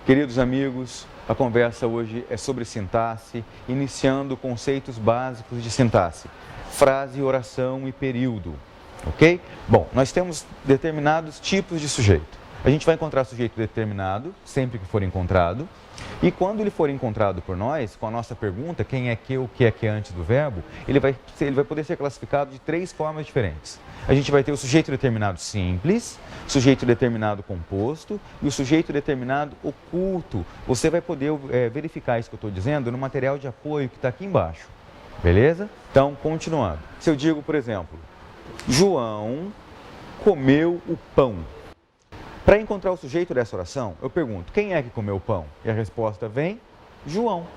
Queridos amigos, a conversa hoje é sobre sintaxe, iniciando conceitos básicos de sintaxe, frase, oração e período, ok? Bom, nós temos determinados tipos de sujeito. A gente vai encontrar sujeito determinado, sempre que for encontrado, e quando ele for encontrado por nós, com a nossa pergunta, quem é que, o que é antes do verbo, ele vai poder ser classificado de 3 formas diferentes. A gente vai ter o sujeito determinado simples, sujeito determinado composto e o sujeito determinado oculto. Você vai poder verificar isso que eu estou dizendo no material de apoio que está aqui embaixo, beleza? Então, continuando. Se eu digo, por exemplo, João comeu o pão. Para encontrar o sujeito dessa oração, eu pergunto, quem é que comeu o pão? E a resposta vem, João.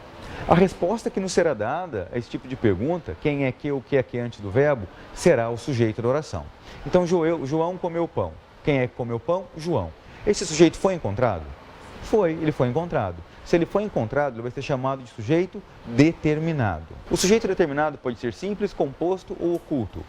A resposta que nos será dada a esse tipo de pergunta, quem é que, o que é que antes do verbo, será o sujeito da oração. Então, João comeu o pão. Quem é que comeu o pão? João. Esse sujeito foi encontrado? Ele foi encontrado. Se ele foi encontrado, ele vai ser chamado de sujeito determinado. O sujeito determinado pode ser simples, composto ou oculto.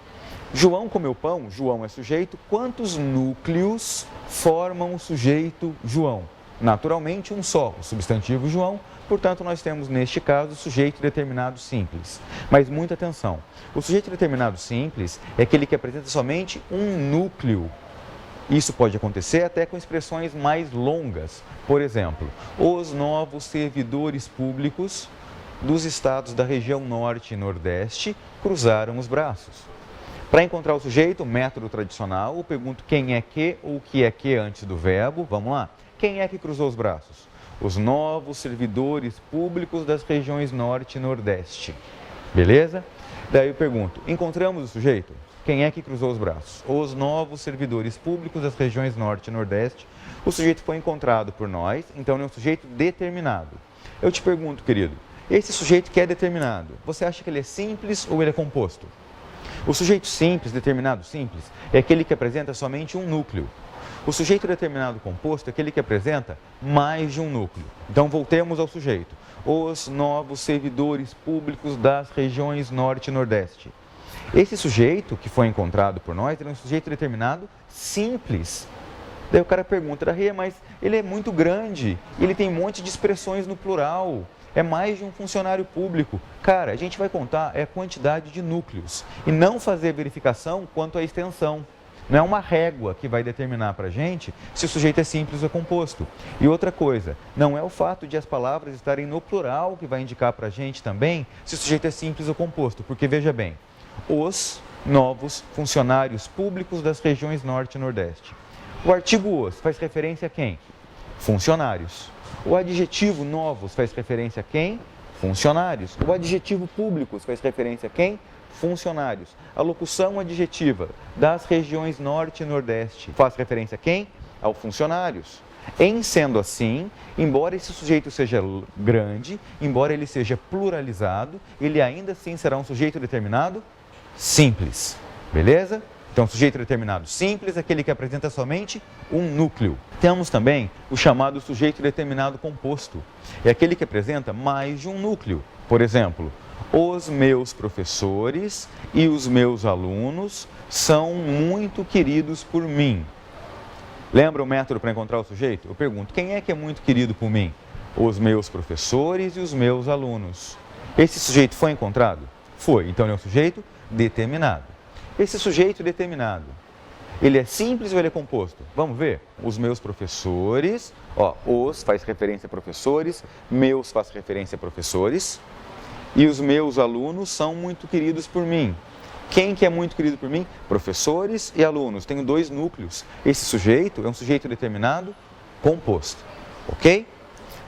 João comeu pão, João é sujeito. Quantos núcleos formam o sujeito João? Naturalmente, um só, o substantivo João. Portanto, nós temos, neste caso, o sujeito determinado simples. Mas muita atenção, o sujeito determinado simples é aquele que apresenta somente um núcleo. Isso pode acontecer até com expressões mais longas. Por exemplo, os novos servidores públicos dos estados da região norte e nordeste cruzaram os braços. Para encontrar o sujeito, método tradicional, eu pergunto quem é que ou o que é que antes do verbo. Vamos lá? Quem é que cruzou os braços? Os novos servidores públicos das regiões norte e nordeste. Beleza? Daí eu pergunto, encontramos o sujeito? Quem é que cruzou os braços? Os novos servidores públicos das regiões norte e nordeste. O sujeito foi encontrado por nós, então ele é um sujeito determinado. Eu te pergunto, querido, esse sujeito que é determinado, você acha que ele é simples ou ele é composto? O sujeito simples, determinado simples, é aquele que apresenta somente um núcleo. O sujeito determinado composto é aquele que apresenta mais de um núcleo. Então, voltemos ao sujeito. Os novos servidores públicos das regiões norte e nordeste. Esse sujeito que foi encontrado por nós, ele é um sujeito determinado simples. Daí o cara pergunta, mas ele é muito grande, ele tem um monte de expressões no plural. É mais de um funcionário público. Cara, a gente vai contar a quantidade de núcleos e não fazer verificação quanto à extensão. Não é uma régua que vai determinar para a gente se o sujeito é simples ou composto. E outra coisa, não é o fato de as palavras estarem no plural que vai indicar para a gente também se o sujeito é simples ou composto. Porque veja bem, os novos funcionários públicos das regiões norte e nordeste. O artigo os faz referência a quem? Funcionários. O adjetivo novos faz referência a quem? Funcionários. O adjetivo públicos faz referência a quem? Funcionários. A locução adjetiva das regiões norte e nordeste faz referência a quem? Aos funcionários. Em sendo assim, embora esse sujeito seja grande, embora ele seja pluralizado, ele ainda assim será um sujeito determinado simples. Beleza? Então, sujeito determinado simples é aquele que apresenta somente um núcleo. Temos também o chamado sujeito determinado composto. É aquele que apresenta mais de um núcleo. Por exemplo, os meus professores e os meus alunos são muito queridos por mim. Lembra o método para encontrar o sujeito? Eu pergunto, quem é que é muito querido por mim? Os meus professores e os meus alunos. Esse sujeito foi encontrado? Foi. Então, ele é um sujeito determinado. Esse sujeito determinado, ele é simples ou ele é composto? Vamos ver. Os meus professores, os faz referência a professores, meus faz referência a professores, e os meus alunos são muito queridos por mim. Quem que é muito querido por mim? Professores e alunos. Tenho 2 núcleos. Esse sujeito é um sujeito determinado composto. Ok?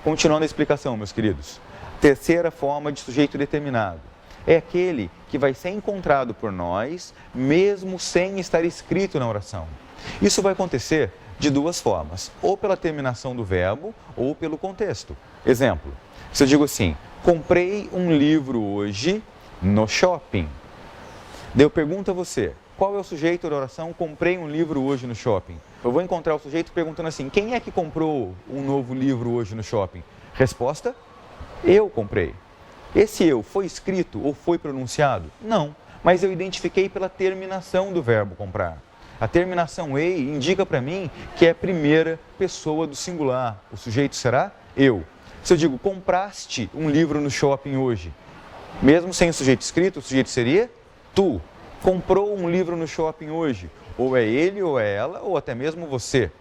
Continuando a explicação, meus queridos. Terceira forma de sujeito determinado. É aquele que vai ser encontrado por nós, mesmo sem estar escrito na oração. Isso vai acontecer de 2 formas, ou pela terminação do verbo, ou pelo contexto. Exemplo, se eu digo assim, comprei um livro hoje no shopping. Daí eu pergunto a você, qual é o sujeito da oração, comprei um livro hoje no shopping? Eu vou encontrar o sujeito perguntando assim, quem é que comprou um novo livro hoje no shopping? Resposta, eu comprei. Esse eu foi escrito ou foi pronunciado? Não, mas eu identifiquei pela terminação do verbo comprar. A terminação ei indica para mim que é a primeira pessoa do singular. O sujeito será Eu. Se eu digo, compraste um livro no shopping hoje, mesmo sem o sujeito escrito, o sujeito seria tu. Comprou um livro no shopping hoje. Ou é ele, ou é ela, ou até mesmo você.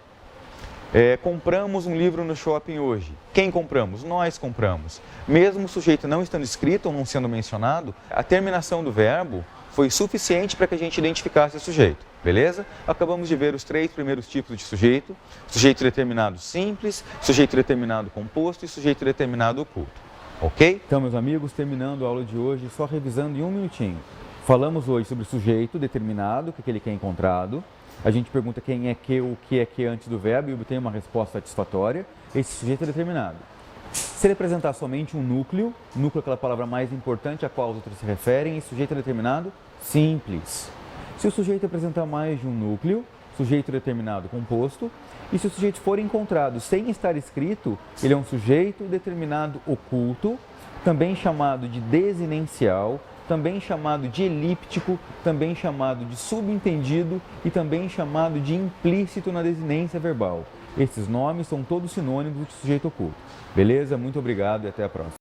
Compramos um livro no shopping hoje. Quem compramos? Nós compramos. Mesmo o sujeito não estando escrito ou não sendo mencionado, a terminação do verbo foi suficiente para que a gente identificasse o sujeito. Beleza? Acabamos de ver os 3 primeiros tipos de sujeito: sujeito determinado simples, sujeito determinado composto e sujeito determinado oculto. Ok? Então, meus amigos, terminando a aula de hoje, só revisando em um minutinho. Falamos hoje sobre sujeito determinado, que é aquele que é encontrado. A gente pergunta quem é que, o que é que antes do verbo e obtém uma resposta satisfatória. Esse sujeito é determinado. Se ele apresentar somente um núcleo é aquela palavra mais importante a qual os outros se referem, esse sujeito é determinado simples. Se o sujeito apresentar mais de um núcleo, sujeito determinado composto. E se o sujeito for encontrado sem estar escrito, ele é um sujeito determinado oculto, também chamado de desinencial, também chamado de elíptico, também chamado de subentendido e também chamado de implícito na desinência verbal. Esses nomes são todos sinônimos de sujeito oculto. Beleza? Muito obrigado e até a próxima.